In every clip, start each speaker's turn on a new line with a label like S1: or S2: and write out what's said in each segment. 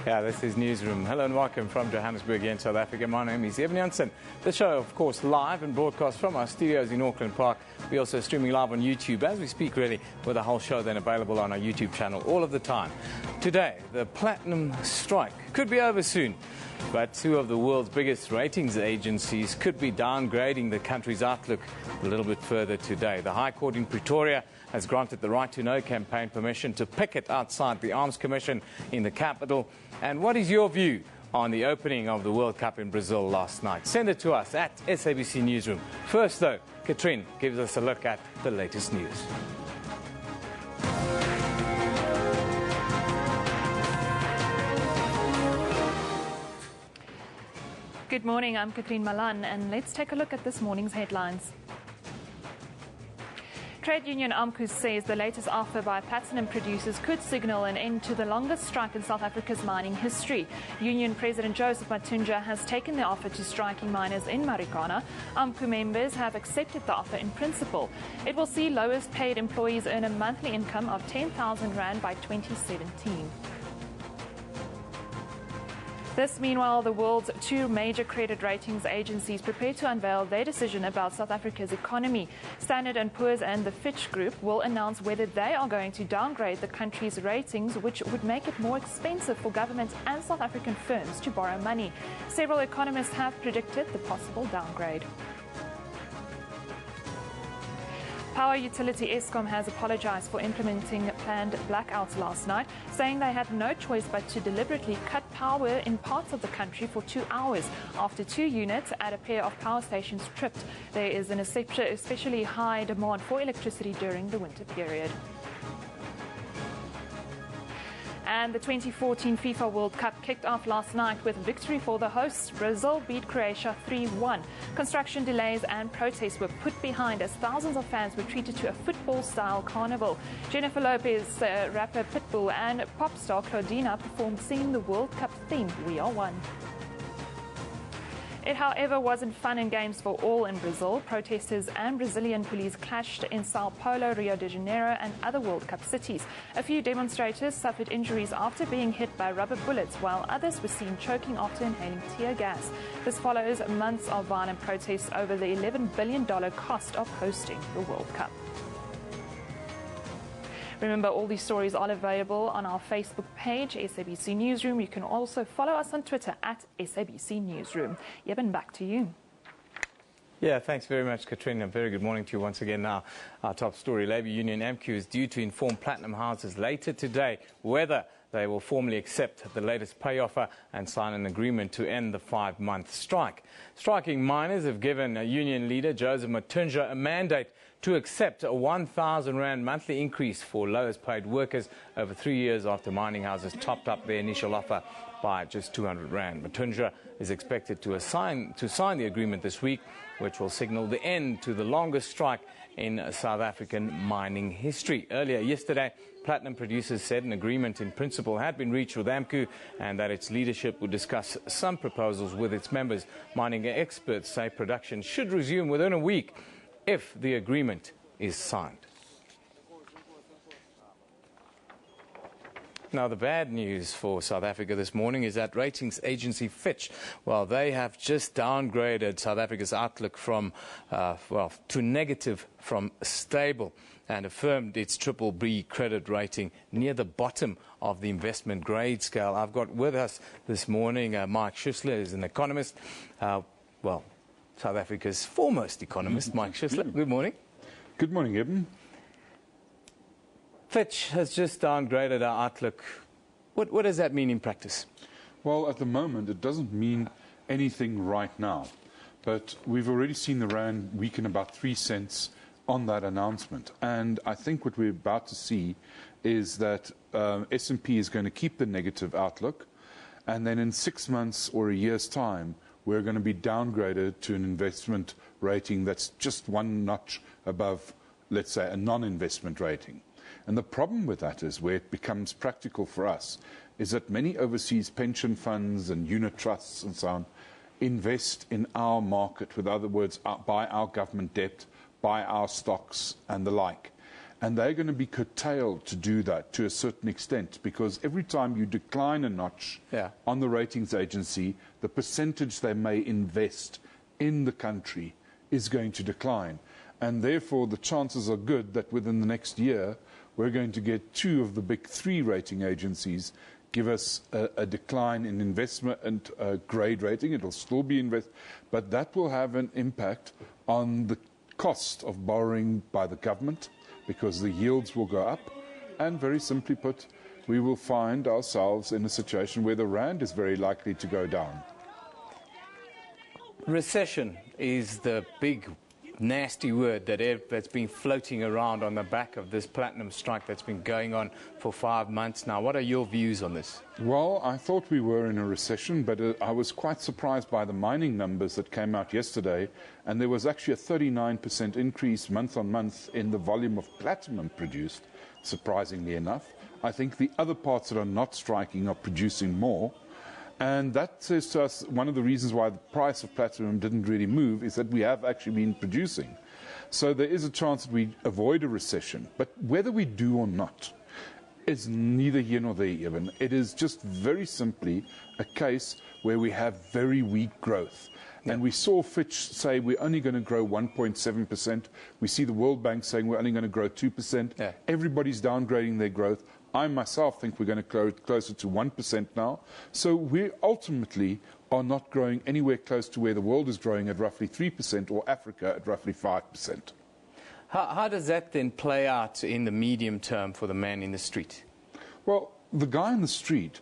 S1: Yeah, this is Newsroom. Hello and welcome from Johannesburg here in South Africa. My name is Evan Janssen. The show, of course, live and broadcast from our studios in Auckland Park. We're also streaming live on YouTube as we speak, really, with the whole show then available on our YouTube channel all of the time. Today, the platinum strike could be over soon, but two of the world's biggest ratings agencies could be downgrading the country's outlook a little bit further today. The High Court in Pretoria has granted the Right to Know campaign permission to picket outside the Arms Commission in the capital. And what is your view on the opening of the World Cup in Brazil last night? Send it to us at SABC Newsroom. First, though, Katrin gives us a look at the latest news.
S2: Good morning, I'm Katrin Malan, and let's take a look at this morning's headlines. Trade union AMCU says the latest offer by platinum producers could signal an end to the longest strike in South Africa's mining history. Union President Joseph Matunja has taken the offer to striking miners in Marikana. AMCU members have accepted the offer in principle. It will see lowest paid employees earn a monthly income of 10,000 Rand by 2017. This, meanwhile, the world's two major credit ratings agencies prepare to unveil their decision about South Africa's economy. Standard & Poor's and the Fitch Group will announce whether they are going to downgrade the country's ratings, which would make it more expensive for governments and South African firms to borrow money. Several economists have predicted the possible downgrade. Power utility Escom has apologized for implementing planned blackouts last night, saying they had no choice but to deliberately cut power in parts of the country for 2 hours after 2 units at a pair of power stations tripped. There is an especially high demand for electricity during the winter period. And the 2014 FIFA World Cup kicked off last night with victory for the hosts. Brazil beat Croatia 3-1. Construction delays and protests were put behind as thousands of fans were treated to a football-style carnival. Jennifer Lopez, rapper Pitbull, and pop star Claudina performed singing the World Cup theme, "We Are One." It, however, wasn't fun and games for all in Brazil. Protesters and Brazilian police clashed in Sao Paulo, Rio de Janeiro and other World Cup cities. A few demonstrators suffered injuries after being hit by rubber bullets, while others were seen choking after inhaling tear gas. This follows months of violent protests over the $11 billion cost of hosting the World Cup. Remember, all these stories are available on our Facebook page, SABC Newsroom. You can also follow us on Twitter at SABC Newsroom. Yeben, back to you.
S1: Yeah, thanks very much, Katrina. Very good morning to you once again. Now, our top story, Labour Union AMCU is due to inform platinum houses later today whether they will formally accept the latest pay offer and sign an agreement to end the 5-month strike. Striking miners have given union leader Joseph Matunja a mandate to accept a 1,000 Rand monthly increase for lowest paid workers over 3 years after mining houses topped up their initial offer by just 200 Rand. Matunja is expected to sign the agreement this week, which will signal the end to the longest strike in South African mining history. Earlier yesterday, platinum producers said an agreement in principle had been reached with AMCU and that its leadership would discuss some proposals with its members. Mining experts say production should resume within a week if the agreement is signed. Now, the bad news for South Africa this morning is that ratings agency Fitch, well, they have just downgraded South Africa's outlook from, to negative from stable and affirmed its BBB credit rating near the bottom of the investment grade scale. I've got with us this morning Mike Schuessler, is an economist. South Africa's foremost economist, Mike Schuessler. Good morning.
S3: Good morning, Eben.
S1: Fitch has just downgraded our outlook. What does that mean in practice?
S3: Well, at the moment, it doesn't mean anything right now. But we've already seen the Rand weaken about 3 cents on that announcement. And I think what we're about to see is that S&P is going to keep the negative outlook. And then in 6 months or a year's time, we're going to be downgraded to an investment rating that's just one notch above, let's say, a non-investment rating. And the problem with that is, where it becomes practical for us, is that many overseas pension funds and unit trusts and so on invest in our market, with other words, buy our government debt, buy our stocks and the like. And they're going to be curtailed to do that to a certain extent, because every time you decline a notch on the ratings agency, the percentage they may invest in the country is going to decline. And therefore, the chances are good that within the next year, we're going to get 2 of the big 3 rating agencies give us a decline in investment and grade rating. It'll still be but that will have an impact on the cost of borrowing by the government, because the yields will go up. And very simply put, we will find ourselves in a situation where the rand is very likely to go down.
S1: Recession is the big nasty word that's been floating around on the back of this platinum strike that's been going on for 5 months now. What are your views on this?
S3: Well, I thought we were in a recession, but I was quite surprised by the mining numbers that came out yesterday, and there was actually a 39% increase month on month in the volume of platinum produced, surprisingly enough. I think the other parts that are not striking are producing more. And that says to us one of the reasons why the price of platinum didn't really move is that we have actually been producing. So there is a chance that we avoid a recession. But whether we do or not is neither here nor there, even. It is just very simply a case where we have very weak growth. And we saw Fitch say we're only going to grow 1.7%. We see the World Bank saying we're only going to grow 2%. Everybody's downgrading their growth. I myself think we're going to grow closer to 1% now. So we ultimately are not growing anywhere close to where the world is growing at roughly 3% or Africa at roughly 5%.
S1: How does that then play out in the medium term for the man in the street?
S3: Well, the guy in the street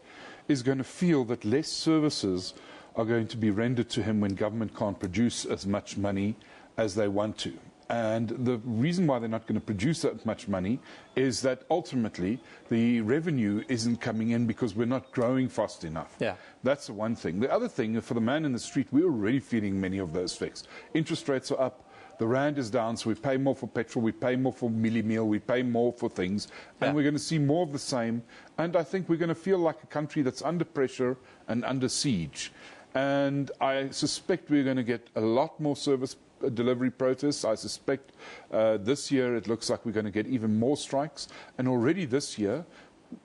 S3: is going to feel that less services are going to be rendered to him when government can't produce as much money as they want to. And the reason why they're not going to produce that much money is that ultimately the revenue isn't coming in because we're not growing fast enough. That's the one thing. The other thing, for the man in the street, we're already feeling many of those effects. Interest rates are up. The rand is down, so we pay more for petrol, we pay more for milli meal, we pay more for things, and we're going to see more of the same. And I think we're going to feel like a country that's under pressure and under siege. And I suspect we're going to get a lot more service delivery protests. I suspect this year it looks like we're going to get even more strikes. And already this year,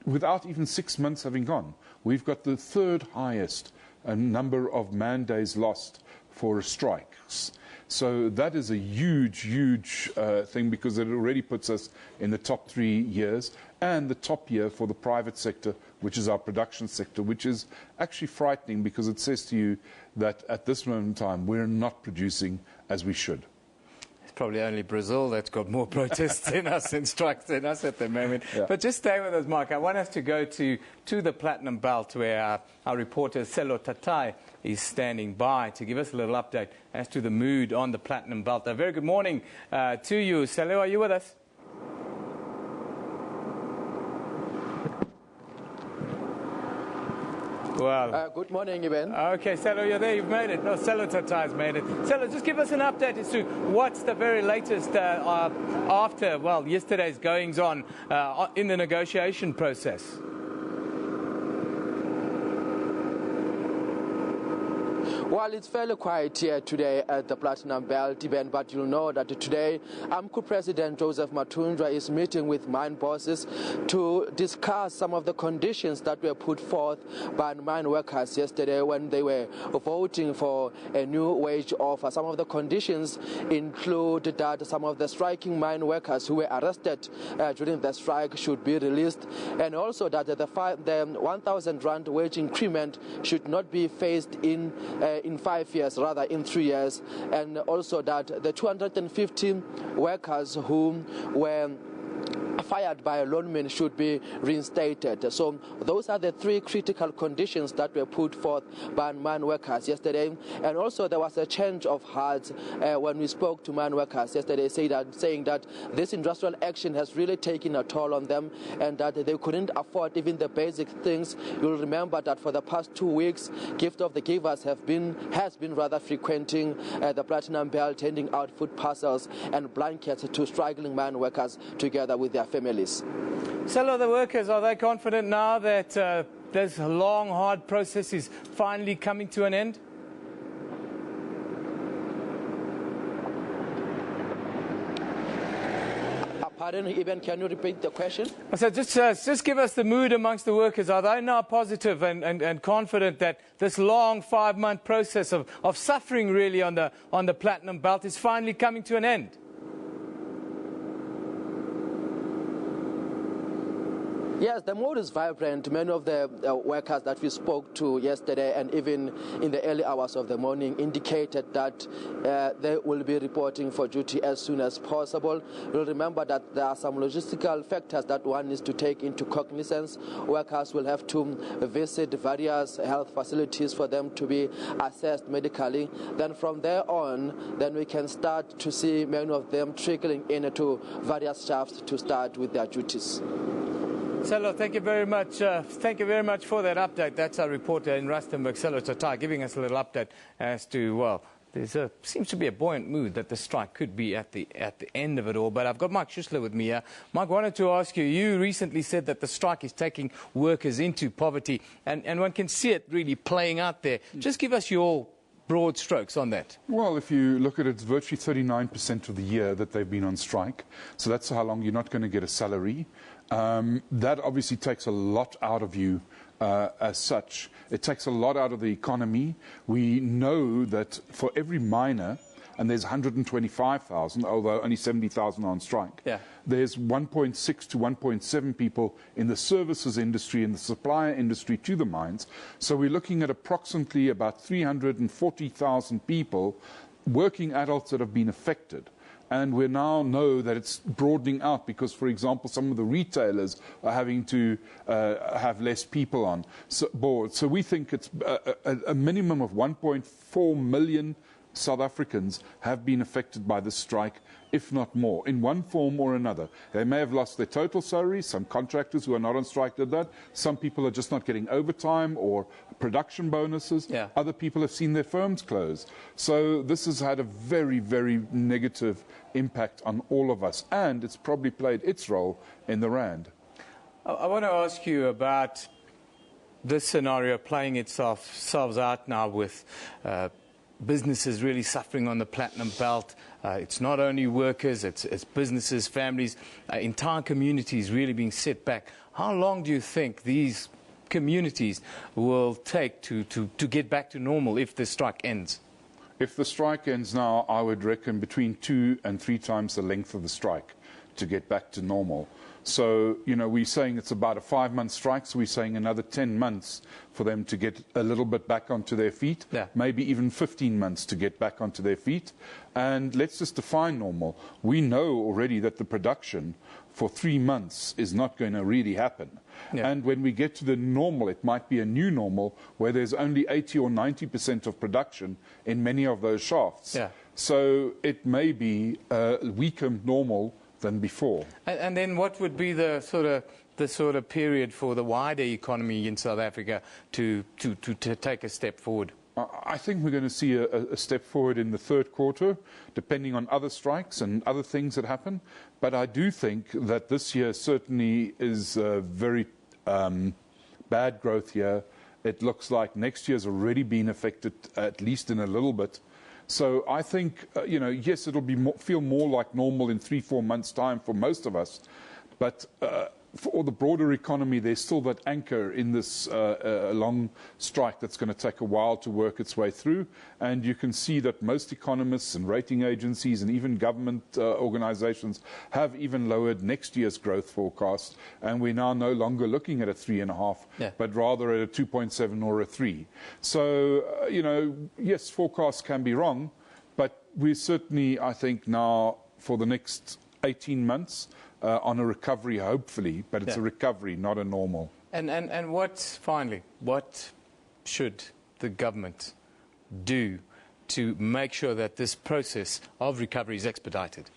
S3: without even 6 months having gone, we've got the 3rd highest number of man days lost for strikes. So that is a huge, huge thing, because it already puts us in the top 3 years and the top year for the private sector, which is our production sector, which is actually frightening, because it says to you that at this moment in time we're not producing as we should.
S1: It's probably only Brazil that's got more protests than us and strikes than us at the moment. But just stay with us, Mark. I want us to go to the Platinum Belt, where our reporter Selo Tatai is standing by to give us a little update as to the mood on the Platinum Belt. A very good morning to you. Selo, are you with us? Well,
S4: good morning, Eben.
S1: Okay, Selo, you're there. You've made it. No, Selo Tatai's made it. Selo, just give us an update as to what's the very latest after, well, yesterday's goings on in the negotiation process.
S4: Well, it's fairly quiet here today at the Platinum Belt event, but you'll know that today AMCU President Joseph Matundra is meeting with mine bosses to discuss some of the conditions that were put forth by mine workers yesterday when they were voting for a new wage offer. Some of the conditions include that some of the striking mine workers who were arrested during the strike should be released, and also that the 1,000 rand wage increment should not be phased in 5 years, rather in 3 years, and also that the 250 workers who were fired by a loanman should be reinstated. So those are the 3 critical conditions that were put forth by mine workers yesterday. And also there was a change of heart when we spoke to mine workers yesterday, saying that this industrial action has really taken a toll on them, and that they couldn't afford even the basic things. You'll remember that for the past 2 weeks, Gift of the Givers has been rather frequenting the Platinum Belt, handing out food parcels and blankets to struggling mine workers together with their families.
S1: Some of the workers, are they confident now that this long, hard process is finally coming to an end?
S4: Pardon, Eben, can you repeat the question?
S1: So just give us the mood amongst the workers. Are they now positive and confident that this long 5-month process of suffering really on the platinum belt is finally coming to an end?
S4: Yes, the mood is vibrant. Many of the workers that we spoke to yesterday and even in the early hours of the morning indicated that they will be reporting for duty as soon as possible. You'll remember that there are some logistical factors that one needs to take into cognizance. Workers will have to visit various health facilities for them to be assessed medically. Then from there on, then we can start to see many of them trickling into various shafts to start with their duties.
S1: Selo, thank you very much. Thank you very much for that update. That's our reporter in Rustenburg, Selo Tatai, giving us a little update as to, well, there seems to be a buoyant mood that the strike could be at the end of it all. But I've got Mike Schussler with me here. Mike, I wanted to ask you, you recently said that the strike is taking workers into poverty, and one can see it really playing out there. Just give us your broad strokes on that.
S3: Well, if you look at it, it's virtually 39% of the year that they've been on strike. So that's how long you're not going to get a salary. That obviously takes a lot out of you as such. It takes a lot out of the economy. We know that for every miner, and there's 125,000, although only 70,000 are on strike. Yeah. There's 1.6 to 1.7 people in the services industry and the supplier industry to the mines. So we're looking at approximately about 340,000 people, working adults that have been affected. And we now know that it's broadening out because, for example, some of the retailers are having to have less people on board. So we think it's a minimum of 1.4 million South Africans have been affected by this strike, if not more, in one form or another. They may have lost their total salary. Some contractors who are not on strike did that. Some people are just not getting overtime or production bonuses. Yeah. Other people have seen their firms close. So this has had a very, very negative impact on all of us, and it's probably played its role in the rand.
S1: I want to ask you about this scenario playing itself out now with businesses really suffering on the platinum belt. It's not only workers, it's businesses, families, entire communities really being set back. How long do you think these communities will take to get back to normal if the strike ends?
S3: If the strike ends now, I would reckon between 2 and 3 times the length of the strike to get back to normal. So, you know, we're saying it's about a 5-month strike, so we're saying another 10 months for them to get a little bit back onto their feet, maybe even 15 months to get back onto their feet. And let's just define normal. We know already that the production for 3 months is not going to really happen. Yeah. And when we get to the normal, it might be a new normal where there's only 80 or 90% of production in many of those shafts. Yeah. So it may be a weaker normal than before.
S1: And then what would be the sort of period for the wider economy in South Africa to take a step forward?
S3: I think we're going to see a step forward in the third quarter, depending on other strikes and other things that happen. But I do think that this year certainly is a very bad growth year. It looks like next year's already been affected, at least in a little bit. So I think, you know, yes, it'll be feel more like normal in 3-4 months' time for most of us. But for the broader economy, there's still that anchor in this long strike that's going to take a while to work its way through. And you can see that most economists and rating agencies and even government organizations have even lowered next year's growth forecast. And we're now no longer looking at a 3.5, but rather at a 2.7 or a 3. So, you know, yes, forecasts can be wrong, but we're certainly, I think, now for the next 18 months, on a recovery, hopefully, but it's a recovery, not a normal.
S1: And finally, what should the government do to make sure that this process of recovery is expedited?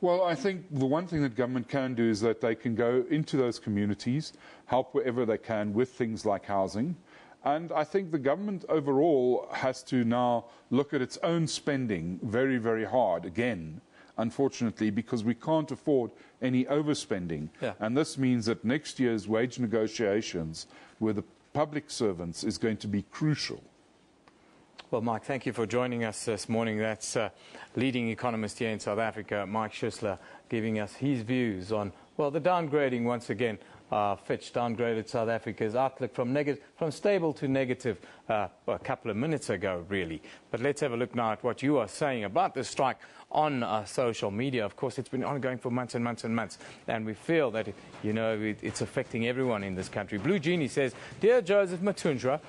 S3: Well, I think the one thing that government can do is that they can go into those communities, help wherever they can with things like housing. And I think the government overall has to now look at its own spending very, very hard again, unfortunately, because we can't afford any overspending. And this means that next year's wage negotiations with the public servants is going to be crucial.
S1: Well, Mike, thank you for joining us this morning. That's leading economist here in South Africa, Mike Schuessler, giving us his views on, well, the downgrading once again. Fitch downgraded South Africa's outlook from stable to negative a couple of minutes ago, really. But let's have a look now at what you are saying about this strike on social media. Of course, it's been ongoing for months and months and months, and we feel that, it's affecting everyone in this country. Blue Genie says, "Dear Joseph Matunjwa,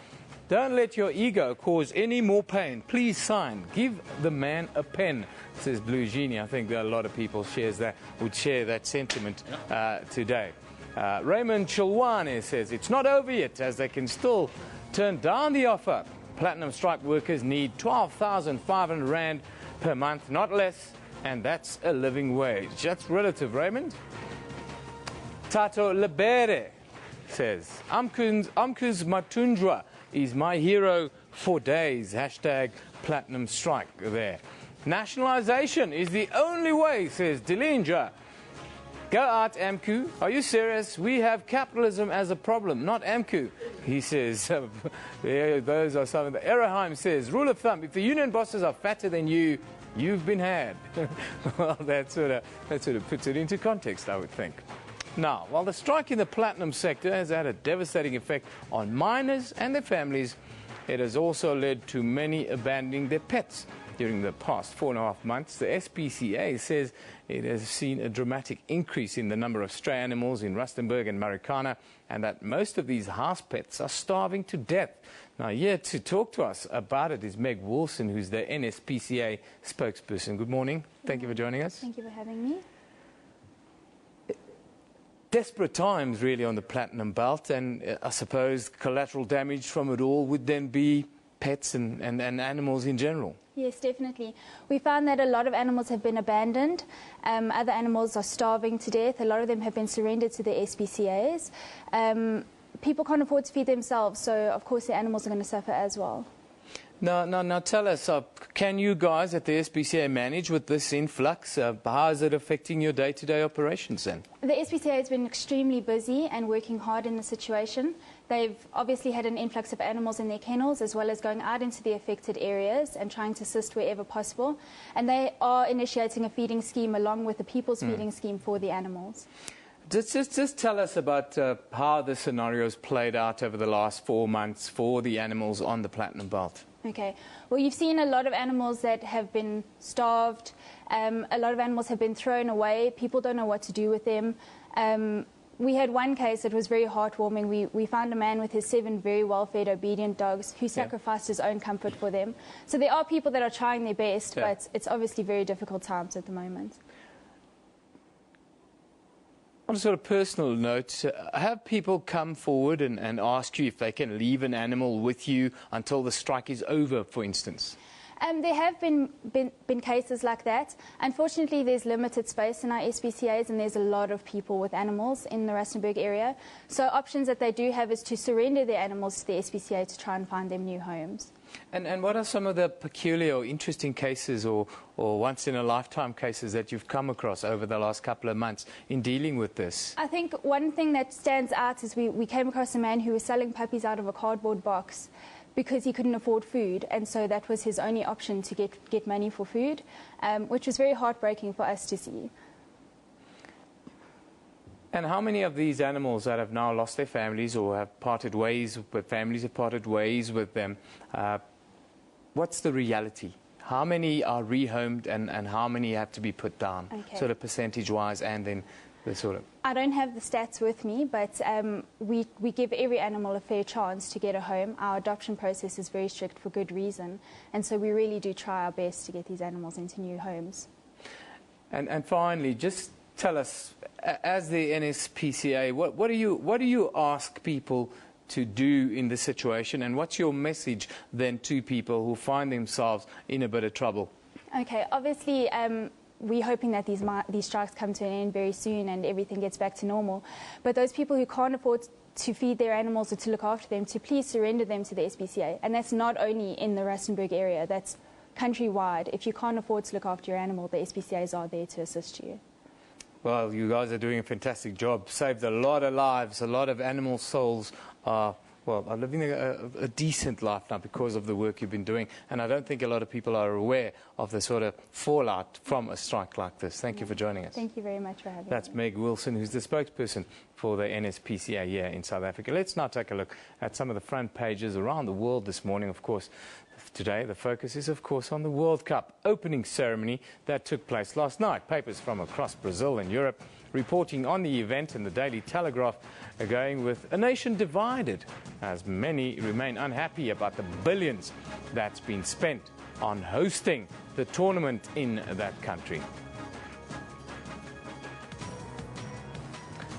S1: don't let your ego cause any more pain. Please sign. Give the man a pen," says Blue Genie. I think that a lot of people would share that sentiment today. Raymond Chilwane says, "It's not over yet, as they can still turn down the offer. Platinum strike workers need 12,500 Rand per month, not less, and that's a living wage." That's relative, Raymond. Tato Lebere says, Amkuz Matunjwa is my hero for days. Hashtag platinum strike there. Nationalization is the only way, says Dilinja. Go out, AMCU. Are you serious? We have capitalism as a problem, not AMCU, he says. Yeah, those are some of the... Eraheim says, rule of thumb, if the union bosses are fatter than you, you've been had. Well, that sort of puts it into context, I would think. Now, while the strike in the platinum sector has had a devastating effect on miners and their families, it has also led to many abandoning their pets. During the past 4.5 months, the SPCA says it has seen a dramatic increase in the number of stray animals in Rustenburg and Marikana, and that most of these house pets are starving to death. Now, here to talk to us about it is Meg Wilson, who's the NSPCA spokesperson. Good morning. Thank you for joining us.
S5: Thank you for having me.
S1: Desperate times, really, on the platinum belt, and I suppose collateral damage from it all would then be pets and animals in general.
S5: Yes, definitely. We found that a lot of animals have been abandoned. Other animals are starving to death. A lot of them have been surrendered to the SPCAs. People can't afford to feed themselves, so of course the animals are going to suffer as well.
S1: Now tell us, can you guys at the SPCA manage with this influx? How is it affecting your day-to-day operations then?
S5: The SPCA has been extremely busy and working hard in the situation. They've obviously had an influx of animals in their kennels, as well as going out into the affected areas and trying to assist wherever possible. And they are initiating a feeding scheme along with the People's Feeding Scheme for the animals.
S1: Just tell us about how the scenario's played out over the last 4 months for the animals on the platinum belt.
S5: Okay. Well, you've seen a lot of animals that have been starved. A lot of animals have been thrown away. People don't know what to do with them. We had one case that was very heartwarming. We found a man with his 7 very well-fed, obedient dogs who sacrificed his own comfort for them. So there are people that are trying their best, but it's obviously very difficult times at the moment.
S1: On a sort of personal note, have people come forward and ask you if they can leave an animal with you until the strike is over, for instance?
S5: There have been cases like that. Unfortunately, there's limited space in our SPCAs, and there's a lot of people with animals in the Rustenburg area. So options that they do have is to surrender their animals to the SPCA to try and find them new homes.
S1: And what are some of the peculiar or interesting cases or once-in-a-lifetime cases that you've come across over the last couple of months in dealing with this?
S5: I think one thing that stands out is we came across a man who was selling puppies out of a cardboard box because he couldn't afford food, and so that was his only option to get money for food, which was very heartbreaking for us to see.
S1: And how many of these animals that have now lost their families or have parted ways, but families have parted ways with them, what's the reality? How many are rehomed and how many have to be put down, sort of percentage-wise, and then the sort of...
S5: I don't have the stats with me, but we give every animal a fair chance to get a home. Our adoption process is very strict for good reason, and so we really do try our best to get these animals into new homes.
S1: And finally, just tell us, as the NSPCA, what do you ask people to do in this situation, and what's your message then to people who find themselves in a bit of trouble?
S5: Okay, obviously we're hoping that these strikes come to an end very soon and everything gets back to normal. But those people who can't afford to feed their animals or to look after them, to please surrender them to the SPCA. And that's not only in the Rustenburg area, that's countrywide. If you can't afford to look after your animal, the SPCAs are there to assist you.
S1: Well, you guys are doing a fantastic job. Saved a lot of lives. A lot of animal souls are well, are living a decent life now because of the work you've been doing. And I don't think a lot of people are aware of the sort of fallout from a strike like this. Thank you for joining us.
S5: Thank you very much for having me.
S1: That's Meg Wilson, who's the spokesperson for the NSPCA here in South Africa. Let's now take a look at some of the front pages around the world this morning. Of course, today the focus is, of course, on the World Cup opening ceremony that took place last night. Papers from across Brazil and Europe reporting on the event, and the Daily Telegraph are going with a nation divided as many remain unhappy about the billions that's been spent on hosting the tournament in that country.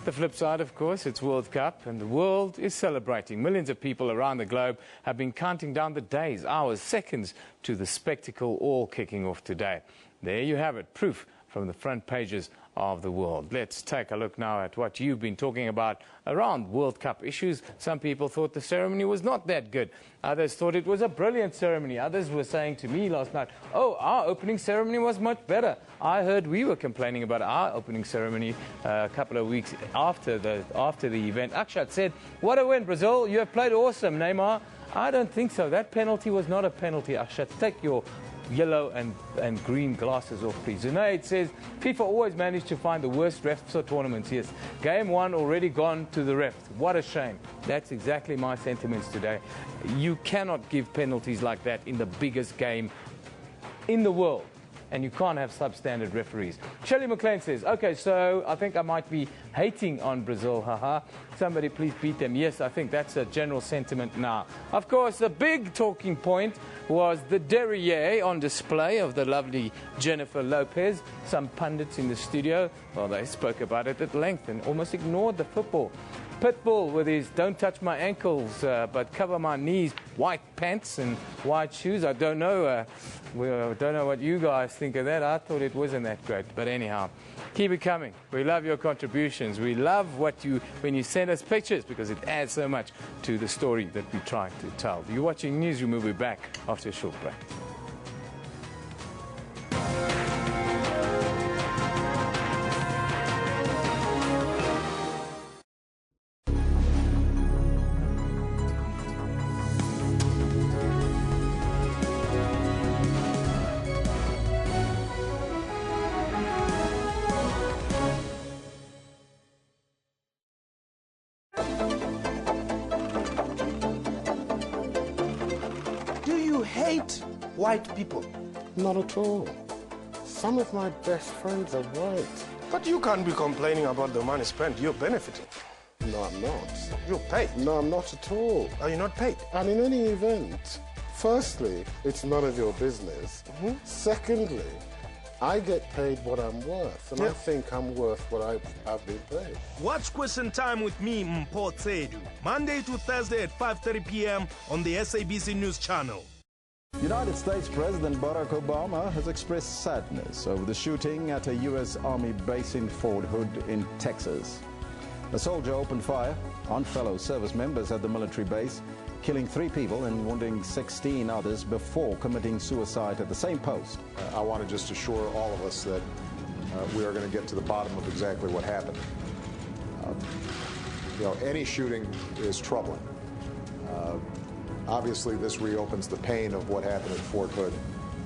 S1: The flip side, of course, it's World Cup, and the world is celebrating. Millions of people around the globe have been counting down the days, hours, seconds to the spectacle all kicking off today. There you have it, proof from the front pages of the world. Let's take a look now at what you've been talking about around World Cup issues. Some people thought the ceremony was not that good. Others thought it was a brilliant ceremony. Others were saying to me last night, oh, our opening ceremony was much better. I heard we were complaining about our opening ceremony a couple of weeks after the event. Akshat said, what a win, Brazil. You have played awesome, Neymar. I don't think so. That penalty was not a penalty, Akshat. Take your yellow and green glasses off, please. Zunaid says, FIFA always manage to find the worst refs for tournaments. Yes, game one already gone to the refs. What a shame. That's exactly my sentiments today. You cannot give penalties like that in the biggest game in the world. And you can't have substandard referees. Shelley McLean says, okay, so I think I might be hating on Brazil, haha. Somebody please beat them. Yes, I think that's a general sentiment now. Of course, the big talking point was the derriere on display of the lovely Jennifer Lopez. Some pundits in the studio, well, they spoke about it at length and almost ignored the football. Pitbull with his don't touch my ankles but cover my knees, white pants and white shoes. I don't know. Don't know what you guys think of that. I thought it wasn't that great. But anyhow, keep it coming. We love your contributions. We love when you send us pictures, because it adds so much to the story that we try to tell. You're watching Newsroom. We'll be back after a short break.
S6: Hate white people?
S7: Not at all. Some of my best friends are white.
S6: But you can't be complaining about the money spent. You're benefiting.
S7: No, I'm not.
S6: You're paid.
S7: No, I'm not at all.
S6: Are you not paid?
S7: And in any event, firstly, it's none of your business. Secondly, I get paid what I'm worth, and I think I'm worth what I've been paid.
S6: Watch Question Time with me, Mpho Tsedu, Monday to Thursday at 5:30 p.m. on the SABC News channel.
S8: United States President Barack Obama has expressed sadness over the shooting at a U.S. Army base in Fort Hood in Texas. A soldier opened fire on fellow service members at the military base, killing 3 people and wounding 16 others before committing suicide at the same post.
S9: I want to just assure all of us that we are going to get to the bottom of exactly what happened. Any shooting is troubling. Obviously, this reopens the pain of what happened at Fort Hood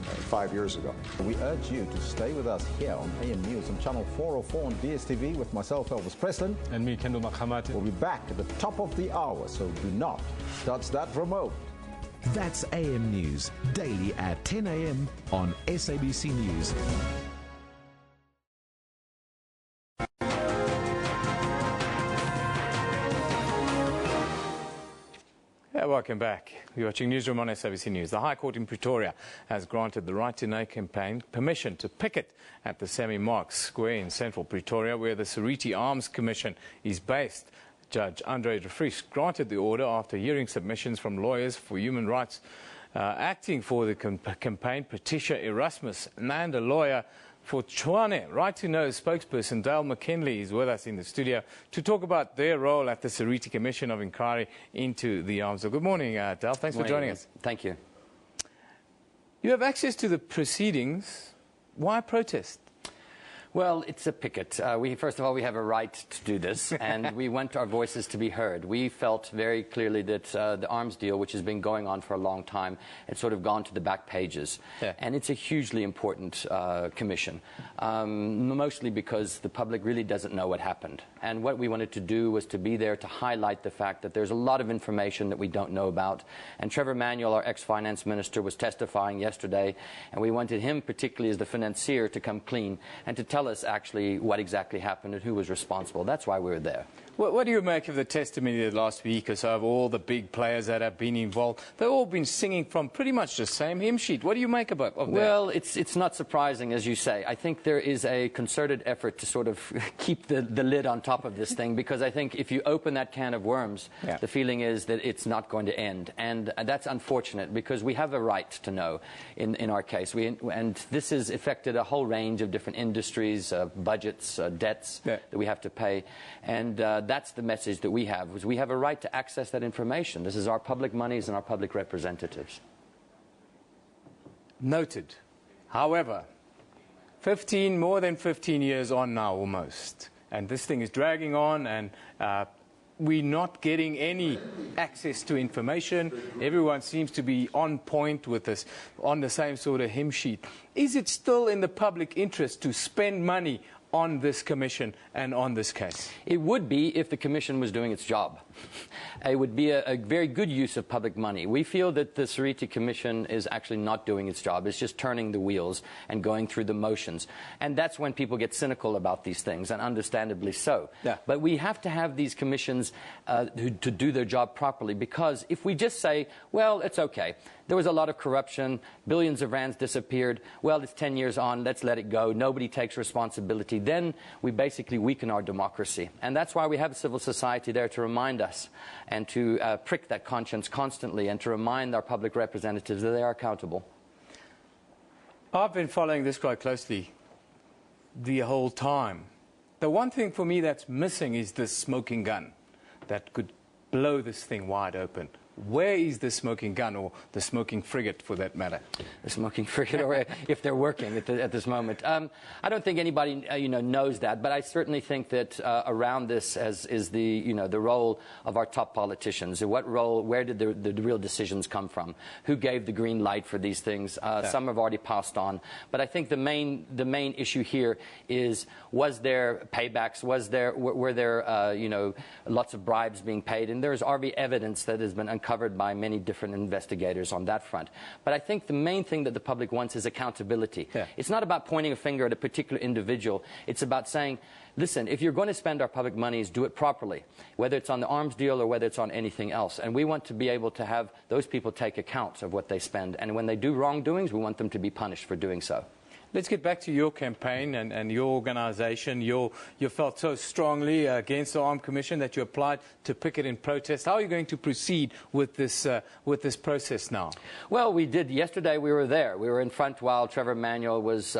S9: 5 years ago.
S8: We urge you to stay with us here on AM News on Channel 404 on DSTV with myself, Elvis Preston.
S10: And me, Kendall Makamati.
S8: We'll be back at the top of the hour, so do not touch that remote.
S11: That's AM News, daily at 10 a.m. on SABC News.
S1: Welcome back. You're watching Newsroom on SABC News. The High Court in Pretoria has granted the Right to Know campaign permission to picket at the Sammy Marks Square in central Pretoria, where the Seriti Arms Commission is based. Judge Andre de Vries granted the order after hearing submissions from lawyers for human rights acting for the campaign, Patricia Erasmus, and a lawyer for Tshwane. Right to Know spokesperson Dale McKinley is with us in the studio to talk about their role at the Seriti Commission of Inquiry into the Arms. So good morning, Dale. Thanks for joining us.
S12: Thank you.
S1: You have access to the proceedings. Why protest?
S10: Well, it's a picket. First of all, we have a right to do this, and we want our voices to be heard. We felt very clearly that the arms deal, which has been going on for a long time, had sort of gone to the back pages. Yeah. And it's a hugely important commission, mostly because the public really doesn't know what happened. And what we wanted to do was to be there to highlight the fact that there's a lot of information that we don't know about. And Trevor Manuel, our ex-finance minister, was testifying yesterday, and we wanted him, particularly as the financier, to come clean and to tell us actually what exactly happened and who was responsible. That's why we were there.
S1: What do you make of the testimony of the last week or so of all the big players that have been involved? They've all been singing from pretty much the same hymn sheet. What do you make of that?
S10: Well, it's not surprising, as you say. I think there is a concerted effort to sort of keep the lid on top of this thing, because I think if you open that can of worms, the feeling is that it's not going to end. And that's unfortunate, because we have a right to know in our case. And this has affected a whole range of different industries, budgets, debts that we have to pay. And that's the message that we have, is we have a right to access that information. This is our public monies and our public representatives.
S1: Noted. However, more than 15 years on now almost, and this thing is dragging on, and we're not getting any access to information. Everyone seems to be on point with this, on the same sort of hymn sheet. Is it still in the public interest to spend money on this commission and on this case?
S10: It would be if the commission was doing its job. It would be a very good use of public money. We feel that the Sariti Commission is actually not doing its job. It's just turning the wheels and going through the motions. And that's when people get cynical about these things, and understandably so. Yeah. But we have to have these commissions to do their job properly, because if we just say, well, it's okay, there was a lot of corruption, billions of rands disappeared, well, it's 10 years on, let's let it go, nobody takes responsibility, then we basically weaken our democracy. And that's why we have civil society there to remind us and to prick that conscience constantly, and to remind our public representatives that they are accountable.
S1: I've been following this quite closely the whole time. The one thing for me that's missing is the smoking gun that could blow this thing wide open. Where is the smoking gun, or the smoking frigate for that matter?
S10: The smoking frigate, or if they're working at this moment. I don't think anybody knows that, but I certainly think that around this is the role of our top politicians. What role? Where did the real decisions come from? Who gave the green light for these things? Some have already passed on, but I think the main issue here is: was there paybacks? Were there lots of bribes being paid? And there's already evidence that has been uncovered by many different investigators on that front. But I think the main thing that the public wants is accountability. Yeah. It's not about pointing a finger at a particular individual. It's about saying, listen, if you're going to spend our public monies, do it properly, whether it's on the arms deal or whether it's on anything else. And we want to be able to have those people take account of what they spend. And when they do wrongdoings, we want them to be punished for doing so.
S1: Let's get back to your campaign and your organisation. You felt so strongly against the Armed Commission that you applied to picket in protest. How are you going to proceed with this process now?
S10: Well, we did. Yesterday we were there. We were in front while Trevor Manuel was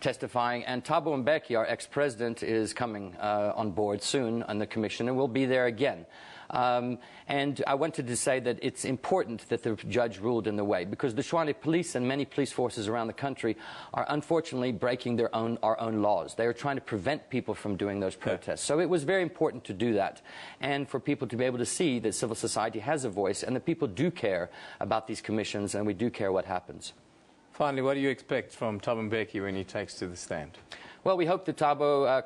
S10: testifying. And Thabo Mbeki, our ex-president, is coming on board soon on the commission, and we'll be there again. And I wanted to say that it's important that the judge ruled in the way, because the Tshwane police and many police forces around the country are unfortunately breaking our own laws. They are trying to prevent people from doing those protests. So it was very important to do that, and for people to be able to see that civil society has a voice and that people do care about these commissions, and we do care what happens.
S1: Finally, what do you expect from Thabo Mbeki when he takes to the stand?
S10: Well, we hope that Thabo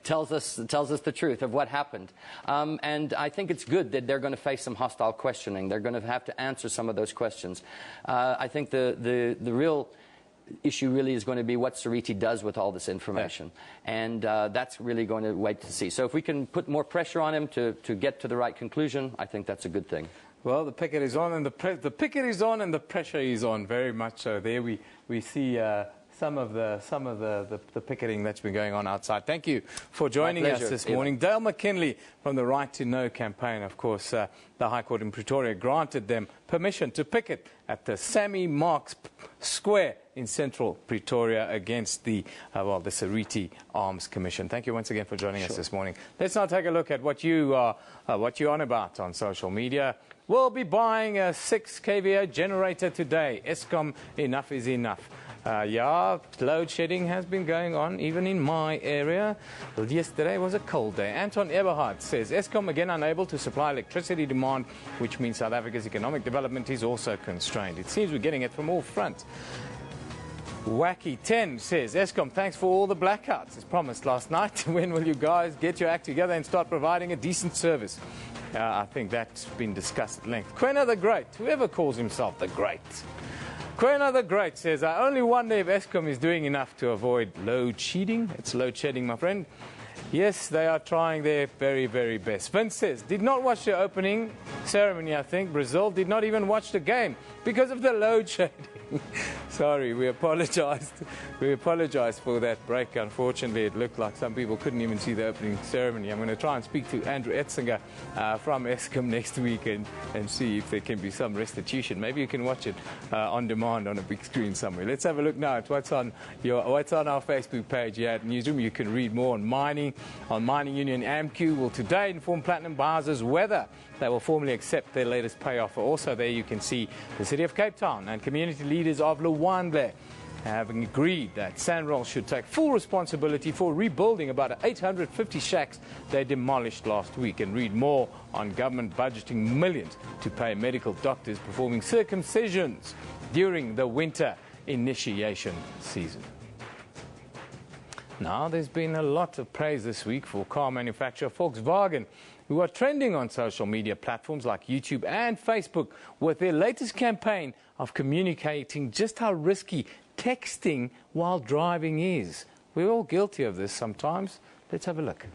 S10: tells us the truth of what happened. And I think it's good that they're going to face some hostile questioning. They're going to have to answer some of those questions. I think the real issue really is going to be what Sariti does with all this information. Yeah. And that's really going to wait to see. So if we can put more pressure on him to get to the right conclusion, I think that's a good thing.
S1: Well, the picket is on, and the picket is on, and the pressure is on, very much so. There we see some of the picketing that's been going on outside. Thank you for joining us this morning. Dale McKinley from the Right to Know campaign. Of course, the High Court in Pretoria granted them permission to picket at the Sammy Marks Square in central Pretoria against the Sariti Arms Commission. Thank you once again for joining us this morning. Let's now take a look at what you're on about on social media. We'll be buying a 6 kVA generator today. Escom, enough is enough. Yeah, load shedding has been going on even in my area. Well, yesterday was a cold day. Anton Eberhard says Escom again unable to supply electricity demand, which means South Africa's economic development is also constrained. It seems we're getting it from all fronts. Wacky 10 says Escom, thanks for all the blackouts as promised last night. When will you guys get your act together and start providing a decent service? I think that's been discussed at length. Quena the Great, whoever calls himself the Great. Quena the Great says, I only wonder if Escom is doing enough to avoid load shedding. It's load shedding, my friend. Yes, they are trying their very, very best. Vince says, did not watch the opening ceremony, I think. Brazil did not even watch the game because of the load shedding. Sorry, we apologized. We apologize for that break. Unfortunately, it looked like some people couldn't even see the opening ceremony. I'm going to try and speak to Andrew Etzinger from Escom next week and see if there can be some restitution. Maybe you can watch it on demand on a big screen somewhere. Let's have a look now at what's on our Facebook page here at Newsroom. You can read more on mining union AMQ will today inform platinum buyers whether they will formally accept their latest pay offer. Also there you can see the City of Cape Town and community leaders of Luandle having agreed that SANRAL should take full responsibility for rebuilding about 850 shacks they demolished last week. And read more on government budgeting millions to pay medical doctors performing circumcisions during the winter initiation season. Now, there's been a lot of praise this week for car manufacturer Volkswagen, who are trending on social media platforms like YouTube and Facebook with their latest campaign of communicating just how risky texting while driving is. We're all guilty of this sometimes. Let's have a look.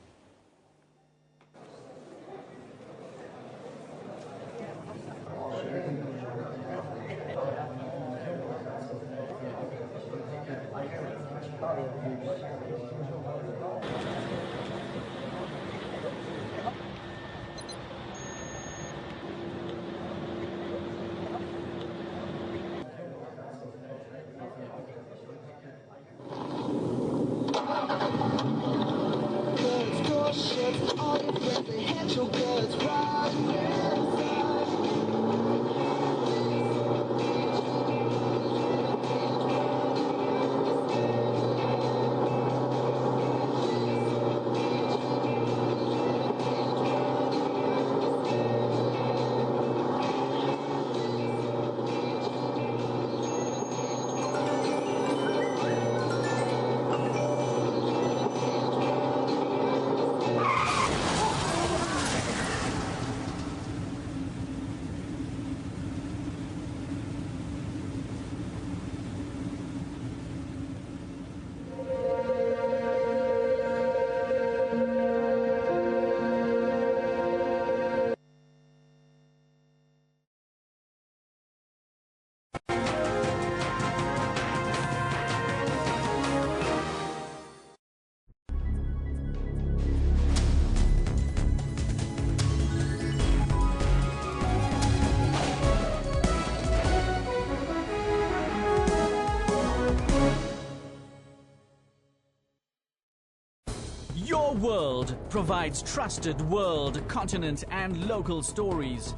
S12: Your World provides trusted world, continent and local stories.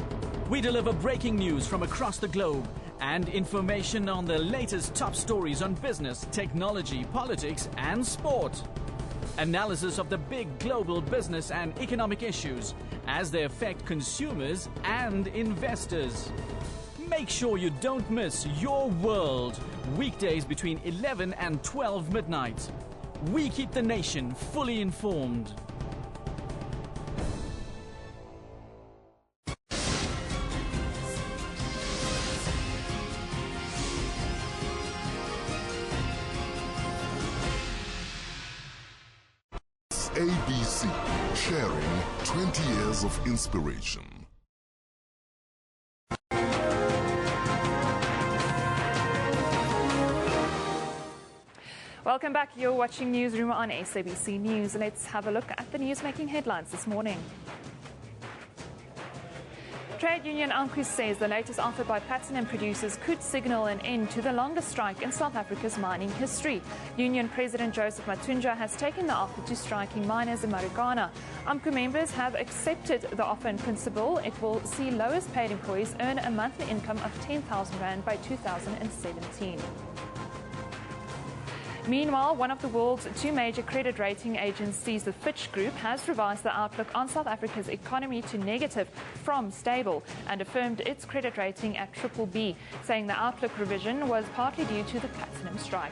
S12: We deliver breaking news from across the globe and information on the latest top stories on business, technology, politics and sport. Analysis of the big global business and economic issues as they affect consumers and investors. Make sure you don't miss Your World, weekdays between 11 and 12 midnight. We keep the nation fully informed.
S13: SABC, sharing 20 years of inspiration.
S2: Welcome back. You're watching Newsroom on SABC News. Let's have a look at the news-making headlines this morning. Trade union AMQ says the latest offer by platinum producers could signal an end to the longest strike in South Africa's mining history. Union President Joseph Matunja has taken the offer to striking miners in Marikana. AMQ members have accepted the offer in principle. It will see lowest paid employees earn a monthly income of 10,000 Rand by 2017. Meanwhile, one of the world's two major credit rating agencies, the Fitch Group, has revised the outlook on South Africa's economy to negative from stable and affirmed its credit rating at BBB, saying the outlook revision was partly due to the platinum strike.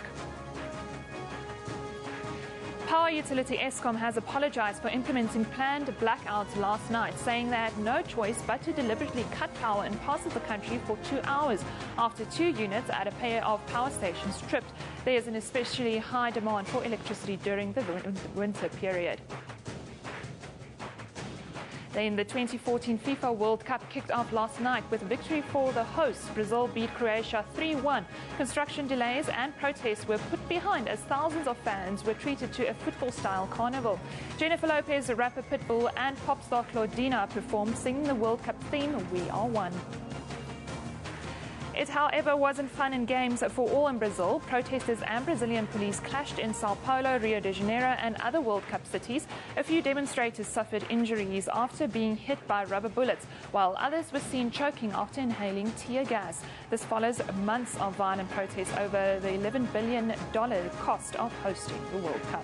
S2: Power utility Escom has apologized for implementing planned blackouts last night, saying they had no choice but to deliberately cut power in parts of the country for 2 hours after 2 units at a pair of power stations tripped. There is an especially high demand for electricity during the winter period. Then the 2014 FIFA World Cup kicked off last night with victory for the hosts. Brazil beat Croatia 3-1. Construction delays and protests were put behind as thousands of fans were treated to a football-style carnival. Jennifer Lopez, rapper Pitbull, and pop star Claudina performed, singing the World Cup theme, "We Are One." It, however, wasn't fun and games for all in Brazil. Protesters and Brazilian police clashed in Sao Paulo, Rio de Janeiro and other World Cup cities. A few demonstrators suffered injuries after being hit by rubber bullets, while others were seen choking after inhaling tear gas. This follows months of violent protests over the $11 billion cost of hosting the World Cup.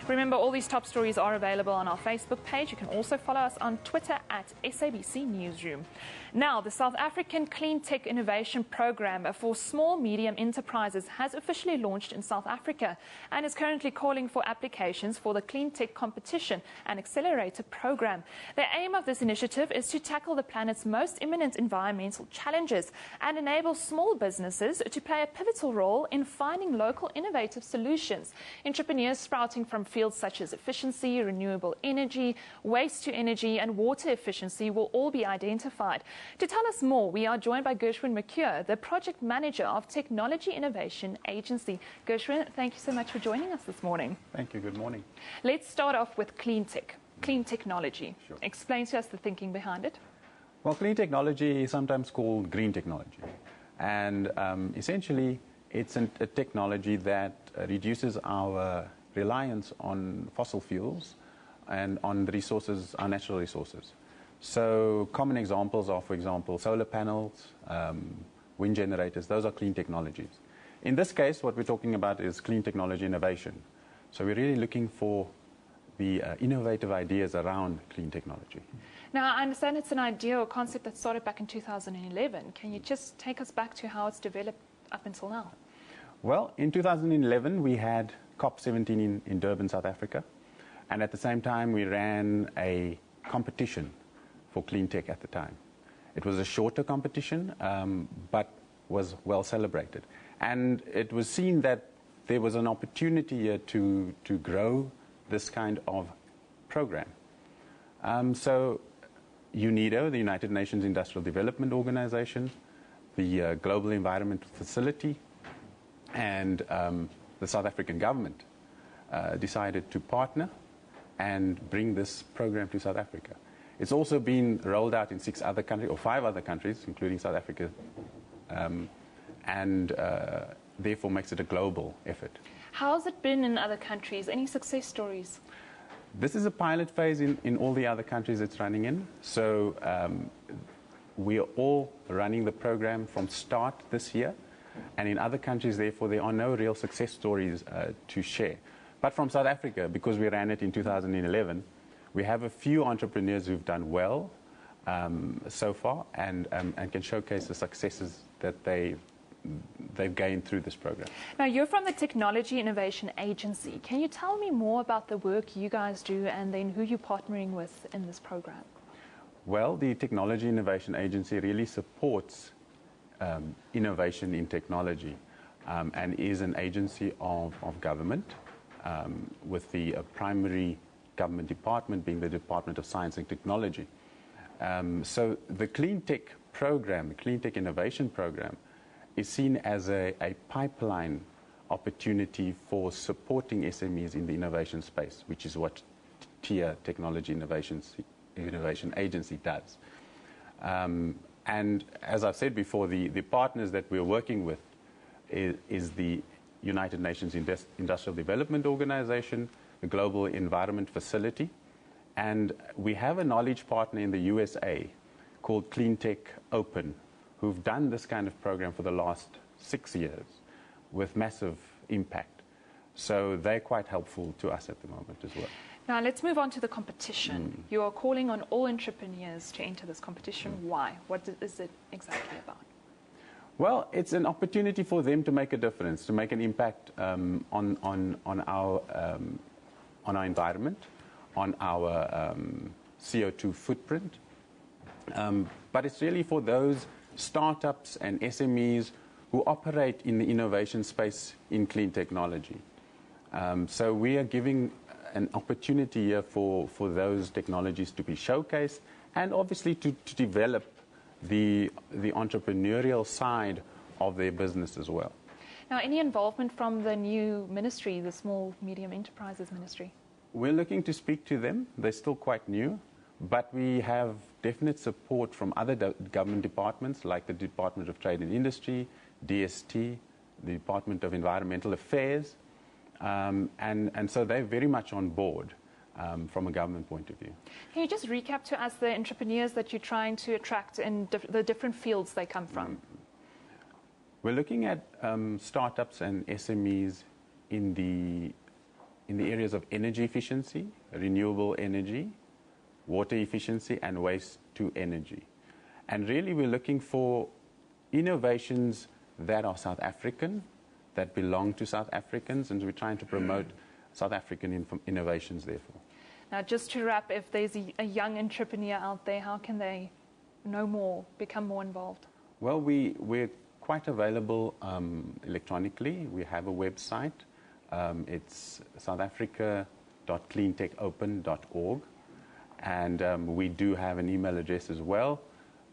S2: Remember, all these top stories are available on our Facebook page. You can also follow us on Twitter at SABC Newsroom. Now, the South African Clean Tech Innovation Program for small medium enterprises has officially launched in South Africa and is currently calling for applications for the Clean Tech Competition and Accelerator Program. The aim of this initiative is to tackle the planet's most imminent environmental challenges and enable small businesses to play a pivotal role in finding local innovative solutions. Entrepreneurs sprouting from fields such as efficiency, renewable energy, waste to energy and water efficiency will all be identified. To tell us more, we are joined by Gershwin McCure, the project manager of Technology Innovation Agency. Gershwin, thank you so much for joining us this morning.
S14: Thank you. Good morning.
S2: Let's start off with clean tech, clean technology.
S14: Sure.
S2: Explain to us the thinking behind it.
S14: Well, clean technology is sometimes called green technology. And essentially, it's a technology that reduces our reliance on fossil fuels and on the resources, our natural resources. So common examples are, for example, solar panels, wind generators. Those are clean technologies. In this case, what we're talking about is clean technology innovation. So we're really looking for the innovative ideas around clean technology.
S2: Now, I understand it's an idea or concept that started back in 2011. Can you just take us back to how it's developed up until now?
S14: Well, in 2011, we had COP17 in Durban, South Africa. And at the same time, we ran a competition for clean tech at the time. It was a shorter competition, but was well celebrated. And it was seen that there was an opportunity here to grow this kind of program. So UNIDO, the United Nations Industrial Development Organization, the Global Environment Facility, and the South African government decided to partner and bring this program to South Africa. It's also been rolled out in 6 other countries, or 5 other countries, including South Africa, and therefore makes it a global effort.
S2: How has it been in other countries? Any success stories?
S14: This is a pilot phase in all the other countries it's running in. So we are all running the program from start this year. And in other countries, therefore, there are no real success stories to share. But from South Africa, because we ran it in 2011, we have a few entrepreneurs who've done well so far and can showcase the successes that they've gained through this program.
S2: Now, you're from the Technology Innovation Agency. Can you tell me more about the work you guys do and then who you're partnering with in this program?
S14: Well, the Technology Innovation Agency really supports innovation in technology and is an agency of government with the primary government department being the Department of Science and Technology. So the Clean Tech program, the Clean Tech Innovation Program, is seen as a pipeline opportunity for supporting SMEs in the innovation space, which is what TIA, Technology Innovation Agency, does. And as I've said before, the partners that we're working with is the United Nations Industrial Development Organization, the Global Environment Facility, and we have a knowledge partner in the USA called Clean Tech Open, who've done this kind of program for the last 6 years. with massive impact. So they're quite helpful to us at the moment as well.
S2: Now let's move on to the competition. You are calling on all entrepreneurs to enter this competition. Why? What is it exactly about?
S14: Well, it's an opportunity for them to make a difference, to make an impact on our environment, on our CO2 footprint. But it's really for those startups and SMEs who operate in the innovation space in clean technology. So we are giving an opportunity here for those technologies to be showcased and obviously to develop the entrepreneurial side of their business as well.
S2: Now, any involvement from the new ministry, the Small Medium Enterprises Ministry?
S14: We're looking to speak to them. They're still quite new, but we have definite support from other government departments like the Department of Trade and Industry, DST, the Department of Environmental Affairs, and so they're very much on board from a government point of view.
S2: Can you just recap to us the entrepreneurs that you're trying to attract and the different fields they come from?
S14: We're looking at startups and SMEs in the areas of energy efficiency, renewable energy, water efficiency, and waste to energy. And really we're looking for innovations that are South African, that belong to South Africans, and we're trying to promote South African innovations therefore.
S2: Now, just to wrap, if there's a young entrepreneur out there, how can they know more, become more involved?
S14: Well, we're quite available electronically. We have a website. It's southafrica.cleantechopen.org. And we do have an email address as well,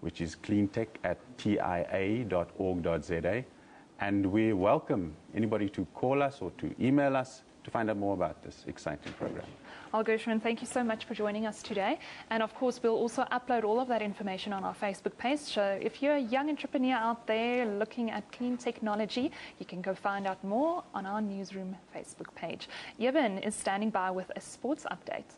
S14: which is cleantech@tia.org.za. And we welcome anybody to call us or to email us to find out more about this exciting program.
S2: Al Gershman, thank you so much for joining us today. And of course, we'll also upload all of that information on our Facebook page. So if you're a young entrepreneur out there looking at clean technology, you can go find out more on our Newsroom Facebook page. Eben is standing by with a sports update.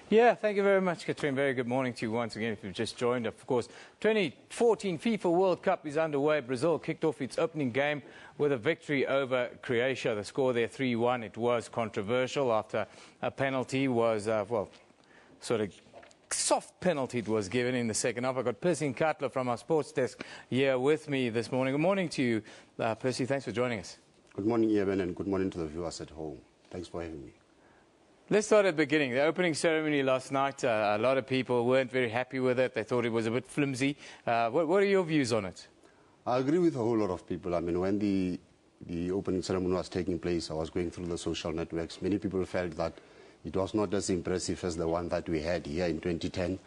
S1: Yeah, thank you very much, Katrine. Very good morning to you once again if you've just joined. Of course, 2014 FIFA World Cup is underway. Brazil kicked off its opening game with a victory over Croatia. The score there 3-1. It was controversial after a penalty was, sort of soft penalty it was given in the second half. I've got Percy Nkatla from our sports desk here with me this morning. Good morning to you, Percy. Thanks for joining us.
S15: Good morning, Eben, and good morning to the viewers at home. Thanks for having me.
S1: Let's start at the beginning. The opening ceremony last night, a lot of people weren't very happy with it. They thought it was a bit flimsy. What are your views on it?
S15: I agree with a whole lot of people. I mean, when the opening ceremony was taking place, I was going through the social networks. Many people felt that it was not as impressive as the one that we had here in 2010.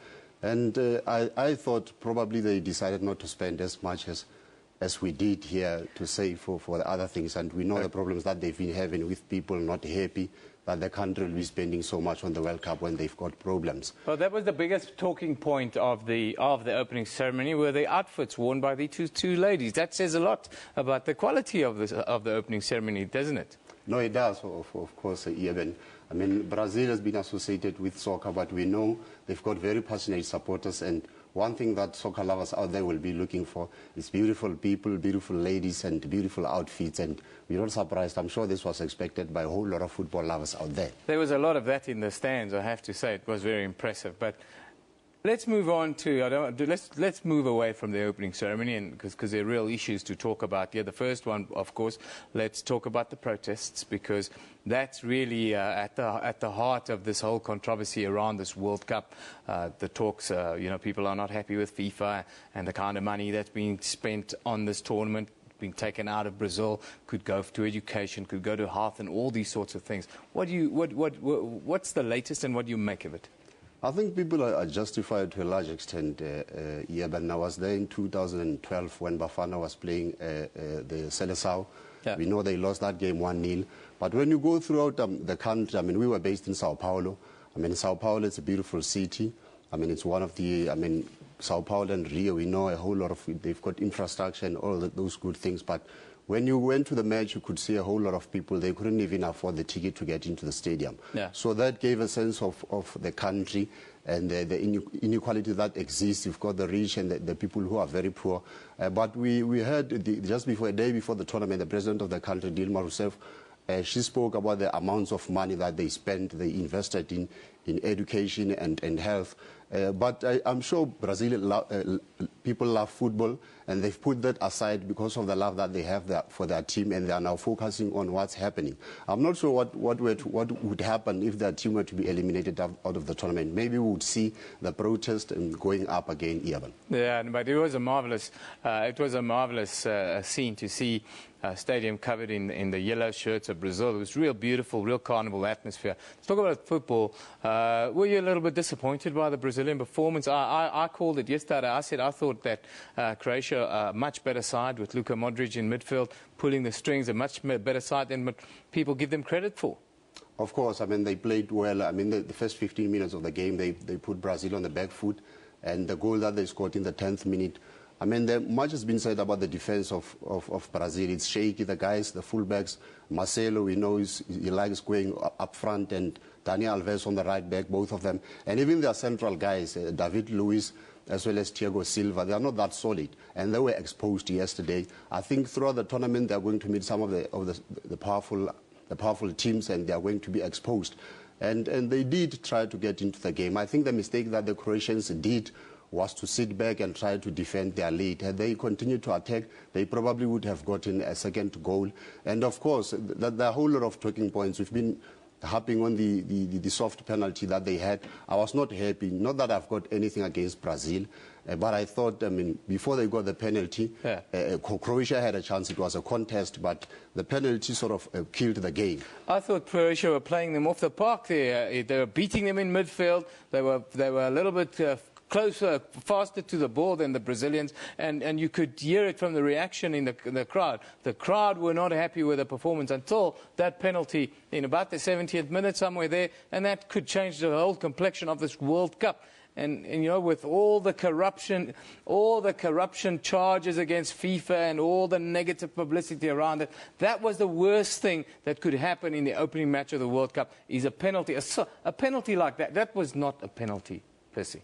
S15: And I thought probably they decided not to spend as much as we did here to save for the other things. And we know the problems that they've been having with people not happy that the country will be spending so much on the World Cup when they've got problems.
S1: Well, that was the biggest talking point of the opening ceremony, were the outfits worn by the two ladies. That says a lot about the quality of the opening ceremony, doesn't it?
S15: No, it does, of course, even. I mean, Brazil has been associated with soccer, but we know they've got very passionate supporters, and one thing that soccer lovers out there will be looking for is beautiful people, beautiful ladies, and beautiful outfits. And we're not surprised. I'm sure this was expected by a whole lot of football lovers out there.
S1: There was a lot of that in the stands, I have to say. It was very impressive. But let's move on to, let's move away from the opening ceremony, and because there are real issues to talk about here. The first one, of course, let's talk about the protests, because that's really at the heart of this whole controversy around this World Cup. The talks, people are not happy with FIFA and the kind of money that's being spent on this tournament, being taken out of Brazil, could go to education, could go to health, and all these sorts of things. What's the latest, and what do you make of it?
S15: I think people are justified to a large extent. But I was there in 2012 when Bafana was playing the Seleção. Yeah. We know they lost that game 1-0. But when you go throughout the country, I mean, we were based in Sao Paulo. I mean, Sao Paulo is a beautiful city. I mean, it's one of the, Sao Paulo and Rio, we know a whole lot of, they've got infrastructure and all those good things. But when you went to the match, you could see a whole lot of people. They couldn't even afford the ticket to get into the stadium.
S1: Yeah.
S15: So that gave a sense of the country and the inequality that exists. You've got the rich and the people who are very poor. But we heard just before, a day before the tournament, the president of the country, Dilma Rousseff, she spoke about the amounts of money that they spent, they invested in education and health. But I'm sure Brazil, people love football, and they've put that aside because of the love that they have for their team, and they are now focusing on what's happening. I'm not sure what would happen if their team were to be eliminated out of the tournament. Maybe we would see the protest going up again, even.
S1: Yeah, but it was a marvelous scene to see stadium covered in the yellow shirts of Brazil. It was real beautiful, real carnival atmosphere. Let's talk about football. Were you a little bit disappointed by the Brazilian performance? I called it yesterday. I said I thought that Croatia, a much better side with Luka Modric in midfield, pulling the strings, a much better side than what people give them credit for.
S15: Of course, I mean, they played well. I mean, the first 15 minutes of the game, they put Brazil on the back foot, and the goal that they scored in the 10th minute, I mean, much has been said about the defense of Brazil. It's shaky, the guys, the fullbacks. Marcelo, we know he likes going up front, and Daniel Alves on the right back, both of them. And even their central guys, David Luiz, as well as Thiago Silva, they are not that solid. And they were exposed yesterday. I think throughout the tournament, they are going to meet some of the powerful teams, and they are going to be exposed. And they did try to get into the game. I think the mistake that the Croatians did was to sit back and try to defend their lead. Had they continued to attack, they probably would have gotten a second goal. And of course, there are a whole lot of talking points. We've been harping on the soft penalty that they had. I was not happy. Not that I've got anything against Brazil, but I thought, I mean, before they got the penalty, Croatia had a chance. It was a contest, but the penalty sort of killed the game.
S1: I thought Croatia were playing them off the park there. They were beating them in midfield. They were a little bit closer, faster to the ball than the Brazilians, and you could hear it from the reaction in the crowd. The crowd were not happy with the performance until that penalty in about the 70th minute, somewhere there, and that could change the whole complexion of this World Cup. And you know, with all the corruption charges against FIFA and all the negative publicity around it, that was the worst thing that could happen in the opening match of the World Cup, is a penalty. A penalty like that, that was not a penalty, Percy.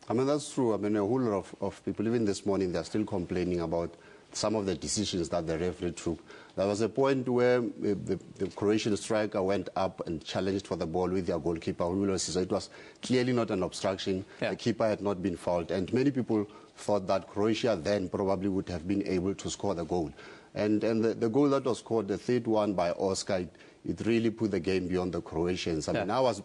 S15: I mean, that's true. I mean, a whole lot of people, even this morning, they're still complaining about some of the decisions that the referee took. There was a point where the Croatian striker went up and challenged for the ball with their goalkeeper. So it was clearly not an obstruction. Yeah. The keeper had not been fouled. And many people thought that Croatia then probably would have been able to score the goal. And the goal that was scored, the third one by Oscar, it really put the game beyond the Croatians. I mean, I was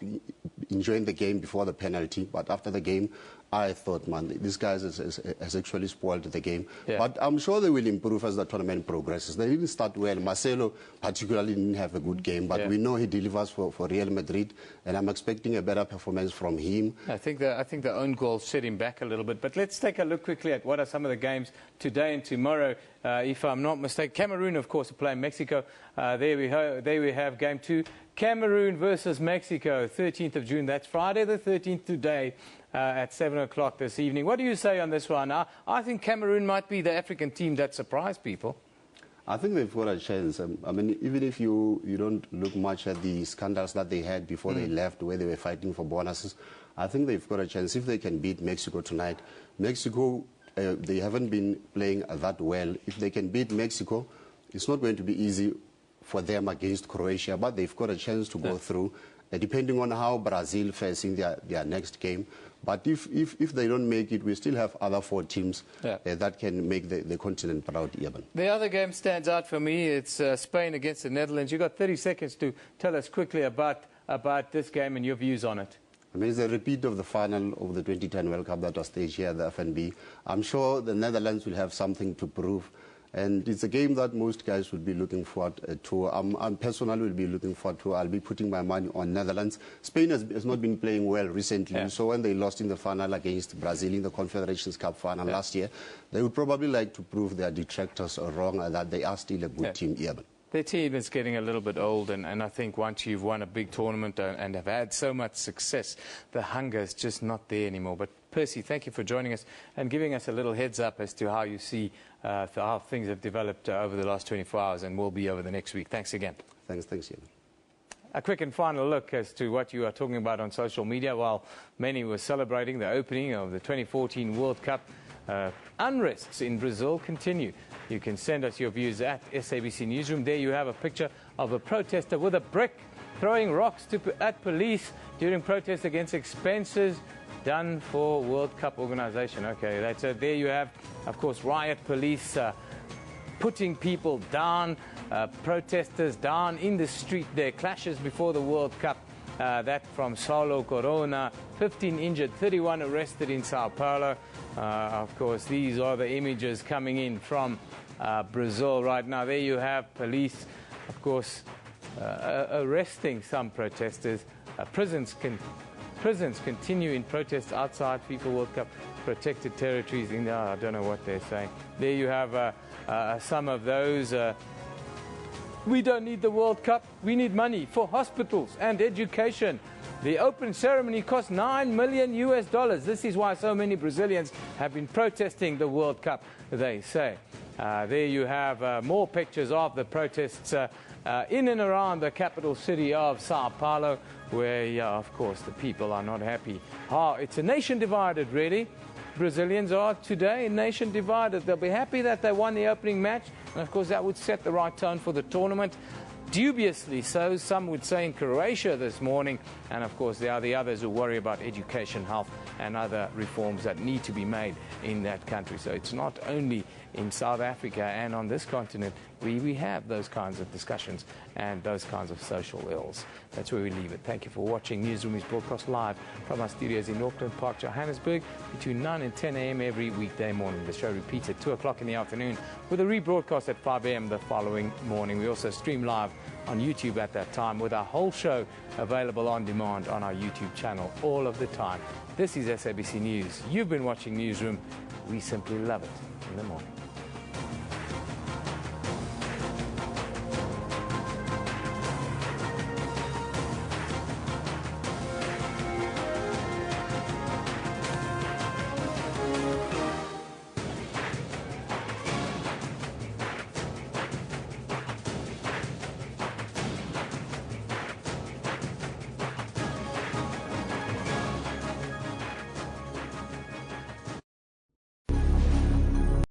S15: enjoying the game before the penalty, but after the game, I thought, man, these guys has actually spoiled the game. Yeah. But I'm sure they will improve as the tournament progresses. They didn't start well. Marcelo particularly didn't have a good game, but we know he delivers for Real Madrid, and I'm expecting a better performance from him.
S1: I think the own goal set him back a little bit. But let's take a look quickly at what are some of the games today and tomorrow. If I'm not mistaken, Cameroon, of course, are playing Mexico. There we have game 2. Cameroon versus Mexico, 13th of June. That's Friday the 13th today at 7 o'clock this evening. What do you say on this one? I think Cameroon might be the African team that surprised people.
S15: I think they've got a chance. I mean, even if you don't look much at the scandals that they had before they left, where they were fighting for bonuses, I think they've got a chance if they can beat Mexico tonight. Mexico, they haven't been playing that well. If they can beat Mexico, it's not going to be easy for them against Croatia, but they've got a chance to go through, depending on how Brazil fares in their next game. But if they don't make it, we still have other 4 teams that can make the continent proud even.
S1: The other game stands out for me. It's Spain against the Netherlands. You've got 30 seconds to tell us quickly about this game and your views on it.
S15: I mean, it's a repeat of the final of the 2010 World Cup that was staged here at the FNB. I'm sure the Netherlands will have something to prove. And it's a game that most guys would be looking forward to. I personally will be looking forward to. I'll be putting my money on Netherlands. Spain has not been playing well recently. So when they lost in the final against Brazil in the Confederations Cup final last year, they would probably like to prove their detractors wrong and that they are still a good team even.
S1: Their team is getting a little bit old, and I think once you've won a big tournament and have had so much success, the hunger is just not there anymore. But Percy, thank you for joining us and giving us a little heads up as to how you see how things have developed over the last 24 hours and will be over the next week. Thanks again.
S15: Thanks, Ian.
S1: A quick and final look as to what you are talking about on social media. While many were celebrating the opening of the 2014 World Cup, unrests in Brazil continue. You can send us your views at SABC Newsroom. There you have a picture of a protester with a brick throwing rocks at police during protests against expenses done for World Cup organization. Okay, that's it. There you have, of course, riot police putting people down, protesters down in the street there, clashes before the World Cup. That from Saulo Corona, 15 injured, 31 arrested in Sao Paulo. Of course, these are the images coming in from Brazil right now. There you have police, of course, arresting some protesters. Prisons continue in protests outside FIFA World Cup protected territories. I don't know what they're saying. There you have some of those. We don't need the World Cup. We need money for hospitals and education. The open ceremony cost $9 million. This is why so many Brazilians have been protesting the World Cup, they say. There you have more pictures of the protests in and around the capital city of Sao Paulo, where, of course, the people are not happy. It's a nation divided, really. Brazilians are today a nation divided. They'll be happy that they won the opening match, and of course that would set the right tone for the tournament. Dubiously so, some would say, in Croatia this morning, and of course there are the others who worry about education, health and other reforms that need to be made in that country. So it's not only in South Africa and on this continent we have those kinds of discussions and those kinds of social ills. That's where we leave it. Thank you for watching. Newsroom is broadcast live from our studios in Auckland Park, Johannesburg, between 9 and 10 a.m. every weekday morning. The show repeats at 2 o'clock in the afternoon with a rebroadcast at 5 a.m. the following morning. We also stream live on YouTube at that time with our whole show available on demand on our YouTube channel all of the time. This is SABC News. You've been watching Newsroom. We simply love it in the morning.